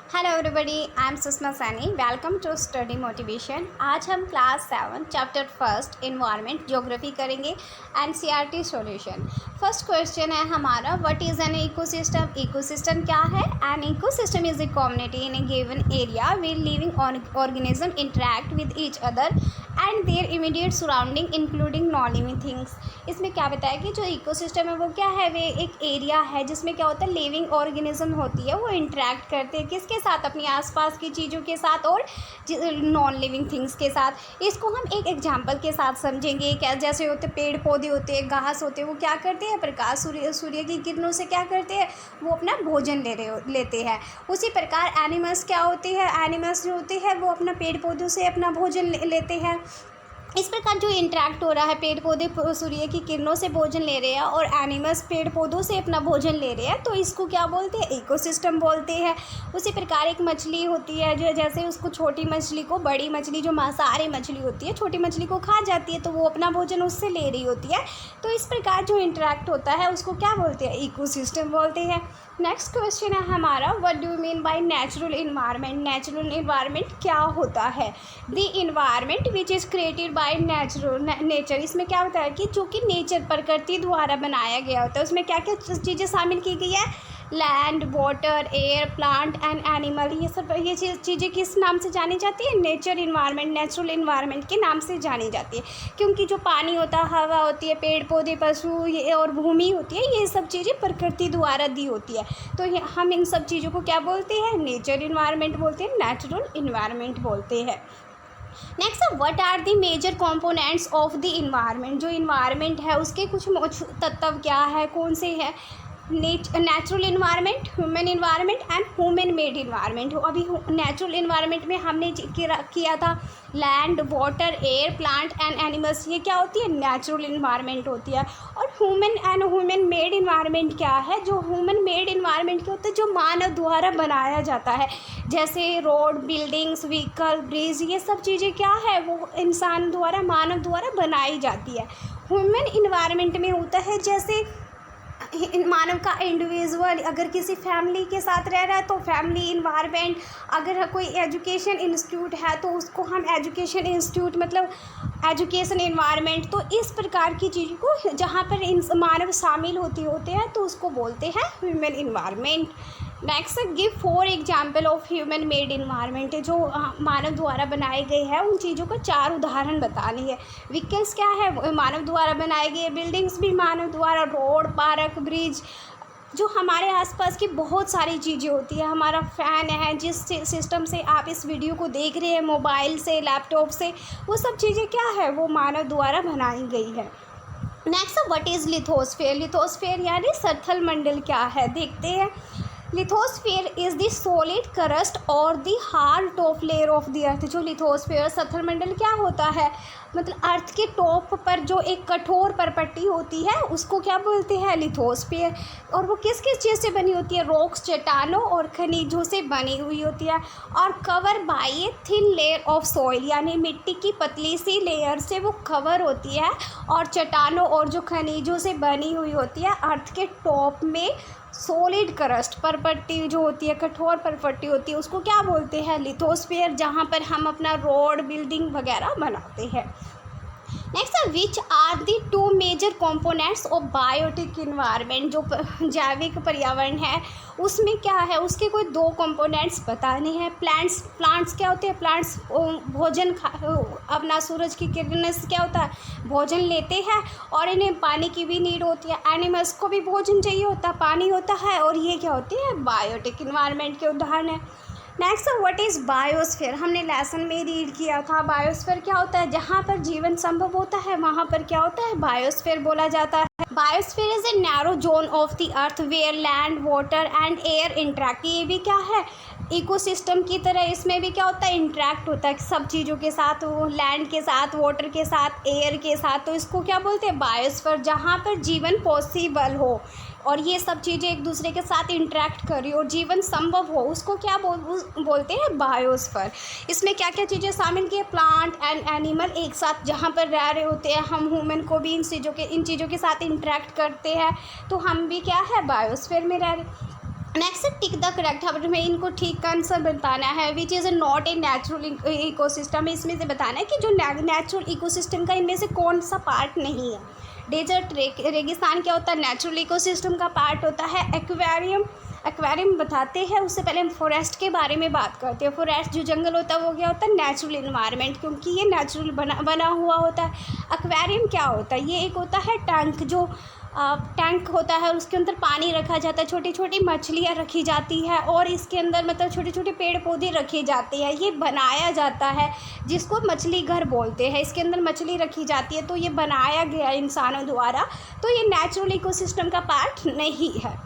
Hello everybody, I am Sushma Saini. Welcome to study motivation. आज हम class 7 chapter first environment geography करेंगे। NCERT solution. First question है हमारा, what is an ecosystem. Ecosystem क्या है? An ecosystem is a community in a given area where living organism interact with each other and their immediate surrounding including non living things. इसमें क्या बताया कि जो ecosystem है वो क्या है, वे एक एरिया है जिसमें क्या होता है, लिविंग ऑर्गेनिज्म होती है, वो इंटरैक्ट करते हैं किसके साथ, अपनी आसपास की चीज़ों के साथ और नॉन लिविंग थिंग्स के साथ। इसको हम एक एग्जांपल के साथ समझेंगे। क्या जैसे होते पेड़ पौधे होते हैं, घास होते हैं, वो क्या करते हैं, प्रकाश सूर्य की किरणों से क्या करते हैं, वो अपना भोजन लेते हैं। उसी प्रकार एनिमल्स क्या होते हैं, एनिमल्स जो होते हैं वो अपना पेड़ पौधों से अपना भोजन लेते हैं। इस प्रकार जो इंटरैक्ट हो रहा है, पेड़ पौधे सूर्य की किरणों से भोजन ले रहे हैं और एनिमल्स पेड़ पौधों से अपना भोजन ले रहे हैं, तो इसको क्या बोलते हैं, इकोसिस्टम बोलते हैं। उसी प्रकार एक मछली होती है जो जैसे उसको छोटी मछली को बड़ी मछली जो मांसाहारी मछली होती है छोटी मछली को खा जाती है, तो वो अपना भोजन उससे ले रही होती है। तो इस प्रकार जो इंटरैक्ट होता है उसको क्या बोलते हैं, इकोसिस्टम बोलते हैं। नेक्स्ट क्वेश्चन है हमारा, what do you mean by natural environment. Natural environment क्या होता है? The environment which is created by nature. इसमें क्या होता है कि जो कि नेचर प्रकृति द्वारा बनाया गया होता है, उसमें क्या क्या चीज़ें शामिल की गई है, land, water, air, plant and animal. ये चीज़ें किस नाम से जानी जाती है, नेचर इन्वायरमेंट, नेचुरल इन्वायरमेंट के नाम से जानी जाती है। क्योंकि जो पानी होता है, हवा होती है, पेड़ पौधे, पशु ये और भूमि होती है, ये सब चीज़ें प्रकृति द्वारा दी होती है। तो हम इन सब चीज़ों को क्या बोलते हैं, नेचर इन्वायरमेंट बोलते हैं, नेचुरल इन्वायरमेंट बोलते हैं। Next, what are the major components of the environment. जो इन्वायरमेंट है उसके कुछ तत्व क्या है, कौन से हैं, natural environment, human environment and human made environment. अभी नेचुरल इन्वायरमेंट में हमने किया था land, water, air, plant and animals, ये क्या होती है, नेचुरल इन्वायरमेंट होती है। और human and human made environment क्या है, जो ह्यूमन मेड इन्वायरमेंट क्या होता है, जो मानव द्वारा बनाया जाता है, जैसे रोड, बिल्डिंग्स, व्हीकल, ब्रिज, ये सब चीज़ें क्या है, वो इंसान द्वारा, मानव द्वारा बनाई जाती है। ह्यूमन इन्वायरमेंट में होता है जैसे मानव का इंडिविजुअल, अगर किसी फैमिली के साथ रह रहा है तो फैमिली इन्वायरमेंट, अगर कोई एजुकेशन इंस्टीट्यूट है तो उसको हम एजुकेशन इंस्टीट्यूट मतलब एजुकेशन इन्वायरमेंट। तो इस प्रकार की चीज़ों को जहाँ पर मानव शामिल होते हैं तो उसको बोलते हैं human environment. Next, give 4 example of human made environment. जो मानव द्वारा बनाए गए हैं उन चीज़ों का 4 उदाहरण बतानी है। व्हीकल्स क्या है, मानव द्वारा बनाए गए, बिल्डिंग्स भी मानव द्वारा, रोड, पार्क, ब्रिज, जो हमारे आसपास की बहुत सारी चीज़ें होती है, हमारा फ़ैन है, जिस सिस्टम से आप इस वीडियो को देख रहे हैं, मोबाइल से, लैपटॉप से, वो सब चीज़ें क्या है, वो मानव द्वारा बनाई गई है। Next, what is lithosphere. Lithosphere यानी सरथल मंडल क्या है, देखते हैं। Lithosphere is the solid crust और the hard top layer of the earth. जो लिथोस्फेयर, सरथल मंडल क्या होता है, मतलब अर्थ के टॉप पर जो एक कठोर परपट्टी होती है उसको क्या बोलते हैं, लिथोस्फेयर। और वो किस किस चीज़ से बनी होती है, रॉक्स, चट्टानों और खनिजों से बनी हुई होती है। और cover by a thin layer of soil, यानी मिट्टी की पतली सी लेयर से वो कवर होती है और चट्टानों और जो खनिजों से बनी हुई होती है। अर्थ के टॉप में सॉलिड क्रस्ट परपट्टी जो होती है, कठोर परपट्टी होती है, उसको क्या बोलते हैं, लिथोस्फेयर, जहाँ पर हम अपना रोड, बिल्डिंग वगैरह बनाते हैं। Next, which are the 2 major components of biotic environment. जो जैविक पर्यावरण है उसमें क्या है, उसके कोई 2 कंपोनेंट्स बताने हैं। प्लांट्स क्या होते हैं, प्लांट्स भोजन अपना सूरज की किरणों से क्या होता है, भोजन लेते हैं और इन्हें पानी की भी नीड होती है। एनिमल्स को भी भोजन चाहिए होता है, पानी होता है, और ये क्या होती है, बायोटिक इन्वायरमेंट के उदाहरण है। Next, what is biosphere. हमने लेसन में रीड किया था। बायोस्फीयर क्या होता है, जहाँ पर जीवन संभव होता है वहाँ पर क्या होता है, बायोस्फीयर बोला जाता है। Biosphere is a narrow zone of the earth where land, water and air interact. ये भी क्या है, इकोसिस्टम की तरह इसमें भी क्या होता है, इंटरैक्ट होता है सब चीज़ों के साथ, वो लैंड के साथ, वाटर के साथ, एयर के साथ। तो इसको क्या बोलते हैं, बायोस्फीयर, जहाँ पर जीवन पॉसिबल हो और ये सब चीज़ें एक दूसरे के साथ इंटरेक्ट करी और जीवन संभव हो, उसको क्या बोलते हैं, बायोस्फीयर। इसमें क्या क्या चीज़ें शामिल की है, प्लांट एंड एनिमल एक साथ जहाँ पर रह रहे होते हैं। हम ह्यूमन को भी इन चीज़ों के साथ इंटरेक्ट करते हैं, तो हम भी क्या है, बायोस्फीयर में रह रहे। नेक्स्ट टिक द करेक्ट, हमें इनको ठीक का आंसर बताना है। Which is not a natural ecosystem, इसमें से बताना है कि जो नेचुरल इकोसिस्टम का इनमें से कौन सा पार्ट नहीं है। डेजर्ट रेगिस्तान क्या होता है, नेचुरल इकोसिस्टम का पार्ट होता है। एक्वेरियम बताते हैं, उससे पहले हम फॉरेस्ट के बारे में बात करते हैं। फॉरेस्ट जो जंगल होता है वो क्या होता है, नेचुरल इन्वायरमेंट, क्योंकि ये नेचुरल बना हुआ होता है। एक्वेरियम क्या होता है, ये एक होता है टैंक, जो टैंक होता है, उसके अंदर पानी रखा जाता है, छोटी छोटी मछलियाँ रखी जाती है और इसके अंदर मतलब छोटे छोटे पेड़ पौधे रखे जाते हैं। ये बनाया जाता है, जिसको मछली घर बोलते हैं। इसके अंदर मछली रखी जाती है, तो ये बनाया गया इंसानों द्वारा, तो ये नेचुरल इकोसिस्टम का पार्ट नहीं है।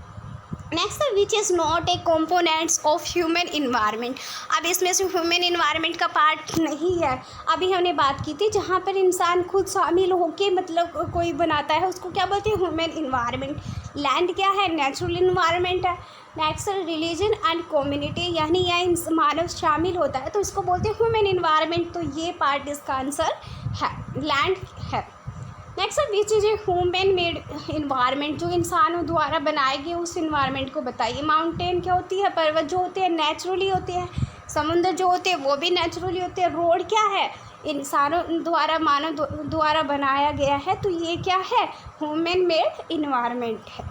नेक्स्ट है which is not a components of human environment. अब इसमें से ह्यूमन इन्वायरमेंट का पार्ट नहीं है। अभी हमने बात की थी जहाँ पर इंसान खुद शामिल होकर मतलब कोई बनाता है, उसको क्या बोलते हैं, ह्यूमन इन्वायरमेंट। लैंड क्या है, नेचुरल इन्वायरमेंट है। नेक्स्ट रिलीजन एंड कम्युनिटी, यानी यह मानव शामिल होता है तो इसको बोलते हैं ह्यूमन इन्वायरमेंट, तो ये पार्ट इसका आंसर है, लैंड है। नेक्स्ट है which is a human made environment, जो इंसानों द्वारा बनाए गए उस इन्वायरमेंट को बताइए। माउंटेन क्या होती है, पर्वत जो होते हैं नेचुरली होते हैं। समुद्र जो होते हैं वो भी नेचुरली होते हैं। रोड क्या है, इंसानों द्वारा मानव द्वारा बनाया गया है, तो ये क्या है, ह्यूमन मेड इन्वायरमेंट है।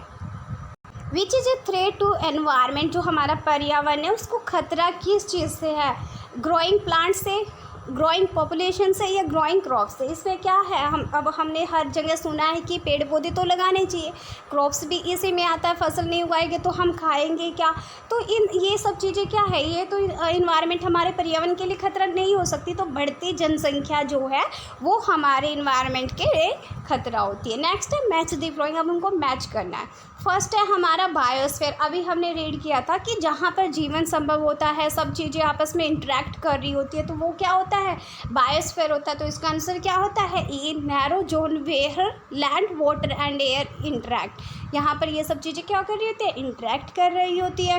Which is a threat to environment, जो हमारा पर्यावरण है उसको खतरा किस चीज़ से है, ग्रोइंग प्लांट से, ग्रोइंग पॉपुलेशन से, या ग्रोइंग क्रॉप से। इसमें क्या है, हमने हर जगह सुना है कि पेड़ पौधे तो लगाने चाहिए, क्रॉप्स भी इसी में आता है, फसल नहीं उगाएंगे तो हम खाएंगे क्या। तो ये सब चीज़ें क्या है, ये तो इन्वायरमेंट हमारे पर्यावरण के लिए खतरा नहीं हो सकती, तो बढ़ती जनसंख्या जो है वो हमारे इन्वायरमेंट के लिए खतरा होती है। नेक्स्ट है मैच द फ्लोइंग, अब हमको मैच करना है। फर्स्ट है हमारा बायोस्फीयर, अभी हमने रीड किया था कि जहाँ पर जीवन संभव होता है, सब चीज़ें आपस में इंटरेक्ट कर रही होती है, तो वो क्या होता है, बायोस्फीयर होता है। तो इसका आंसर क्या होता है, a narrow zone where land water and air interact. यहाँ पर ये सब चीज़ें क्या कर रही होती है, इंटरेक्ट कर रही होती है।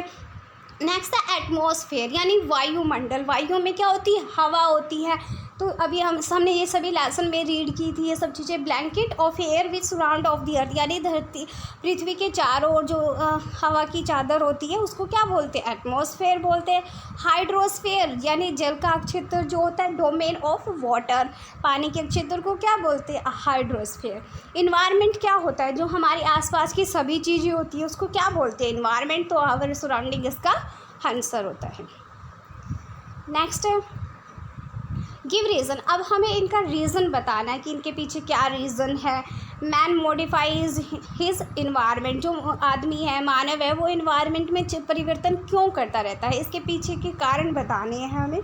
नेक्स्ट है एटमॉस्फेयर, यानी वायुमंडल। वायु में क्या होती है, हवा होती है। तो अभी हमने ये सभी लेसन में रीड की थी ये सब चीज़ें। Blanket of air which surround of the अर्थ, यानी धरती पृथ्वी के चारों ओर जो हवा की चादर होती है उसको क्या बोलते हैं, एटमॉस्फेयर बोलते हैं। हाइड्रोस्फेयर यानी जल का क्षेत्र जो होता है, डोमेन ऑफ वाटर, पानी के क्षेत्र को क्या बोलते हैं, हाइड्रोस्फेयर। इन्वायरमेंट क्या होता है, जो हमारे आसपास की सभी चीज़ें होती है उसको क्या बोलते हैं, इन्वायरमेंट। तो आवर सराउंडिंग इसका आंसर होता है। नेक्स्ट है गिव रीज़न, अब हमें इनका रीज़न बताना है कि इनके पीछे क्या रीज़न है। मैन मॉडिफाइज हिज इन्वायरमेंट, जो आदमी है, मानव है, वो इन्वायरमेंट में परिवर्तन क्यों करता रहता है, इसके पीछे के कारण बताने हैं हमें।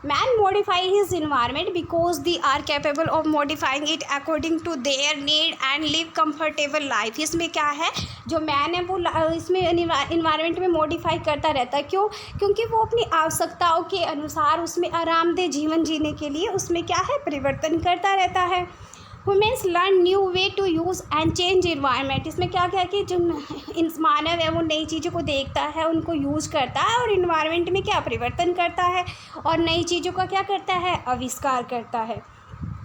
Man modify his environment because they are capable of modifying it according to their need and live comfortable life. इसमें क्या है, जो मैन है वो इसमें इन्वायरमेंट में मॉडिफाई करता रहता है। क्यों, क्योंकि वो अपनी आवश्यकताओं के अनुसार उसमें आरामदेह जीवन जीने के लिए उसमें क्या है, परिवर्तन करता रहता है। Womens learn new way to use and change environment, इसमें क्या क्या है कि जो मानव है वो नई चीज़ों को देखता है, उनको यूज़ करता है और इन्वायरमेंट में क्या परिवर्तन करता है और नई चीज़ों का क्या करता है, आविष्कार करता है।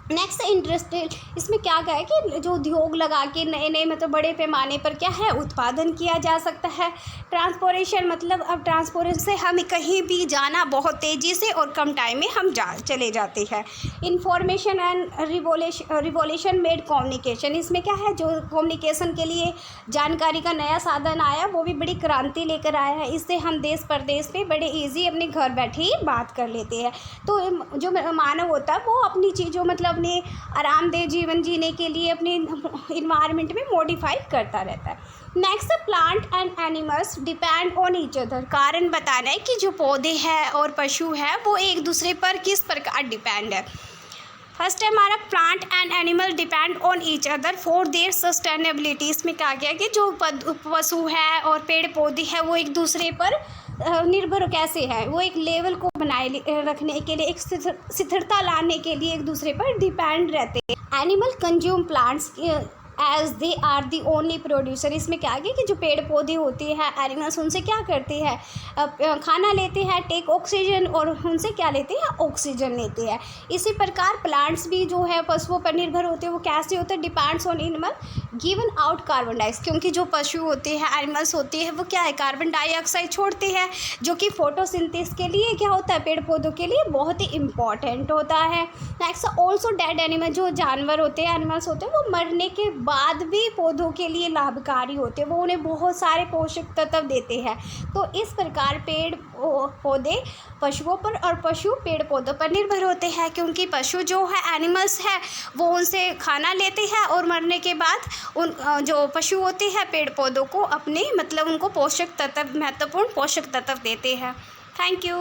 नेक्स्ट इंडस्ट्रियल, इसमें क्या क्या है कि जो उद्योग लगा के नए नए मतलब बड़े पैमाने पर क्या है उत्पादन किया जा सकता है। ट्रांसपोर्टेशन, मतलब अब ट्रांसपोर्टेशन से हमें कहीं भी जाना बहुत तेज़ी से और कम टाइम में हम चले जाते हैं। Information and revolution made communication, इसमें क्या है, जो कम्युनिकेशन के लिए जानकारी का नया साधन आया वो भी बड़ी क्रांति लेकर आया है। इससे हम देश प्रदेश में बड़े ईजी अपने घर बैठे ही बात कर लेते हैं। तो जो मानव होता है वो अपनी चीज़ों मतलब अपने आरामदेह जीवन जीने के लिए अपने इन्वायरमेंट में मॉडिफाई करता रहता है। Next, plant and animals depend on each other, कारण बताना है कि जो पौधे हैं और पशु है वो एक दूसरे पर किस प्रकार डिपेंड है। फर्स्ट है हमारा plant and animal depend on each other for their sustainability. इसमें कहा गया कि जो पशु है और पेड़ पौधे हैं वो एक दूसरे पर निर्भर कैसे है, वो एक लेवल को बनाए रखने के लिए, एक स्थिरता लाने के लिए एक दूसरे पर डिपेंड रहते हैं। Animal consume plants as they are the only producer, इसमें क्या है कि जो पेड़ पौधे होते हैं एनिमल्स उनसे क्या करते हैं, खाना लेते हैं, टेक ऑक्सीजन, और उनसे क्या लेते हैं, ऑक्सीजन लेते हैं। इसी प्रकार प्लांट्स भी जो है पशुओं पर निर्भर होते हैं, वो कैसे होते हैं, depends on animal given out carbon dioxide, क्योंकि जो पशु होते हैं, एनिमल्स होते हैं, वो क्या है, कार्बन डाइऑक्साइड छोड़ते हैं, जो कि फोटोसिंथेसिस के लिए क्या होता है, पेड़ पौधों के लिए बहुत ही इम्पॉर्टेंट होता है। नेक्स्ट ऑल्सो डेड एनिमल, जो जानवर होते हैं, एनिमल्स होते हैं, वो मरने के बाद भी पौधों के लिए लाभकारी होते हैं, वो उन्हें बहुत सारे पोषक तत्व देते हैं। तो इस प्रकार पेड़ पौधे पशुओं पर और पशु पेड़ पौधों पर निर्भर होते हैं, क्योंकि पशु जो है, एनिमल्स है, वो उनसे खाना लेते हैं और मरने के बाद उन जो पशु होते हैं पेड़ पौधों को अपने मतलब उनको पोषक तत्व, महत्वपूर्ण पोषक तत्व देते हैं। Thank you.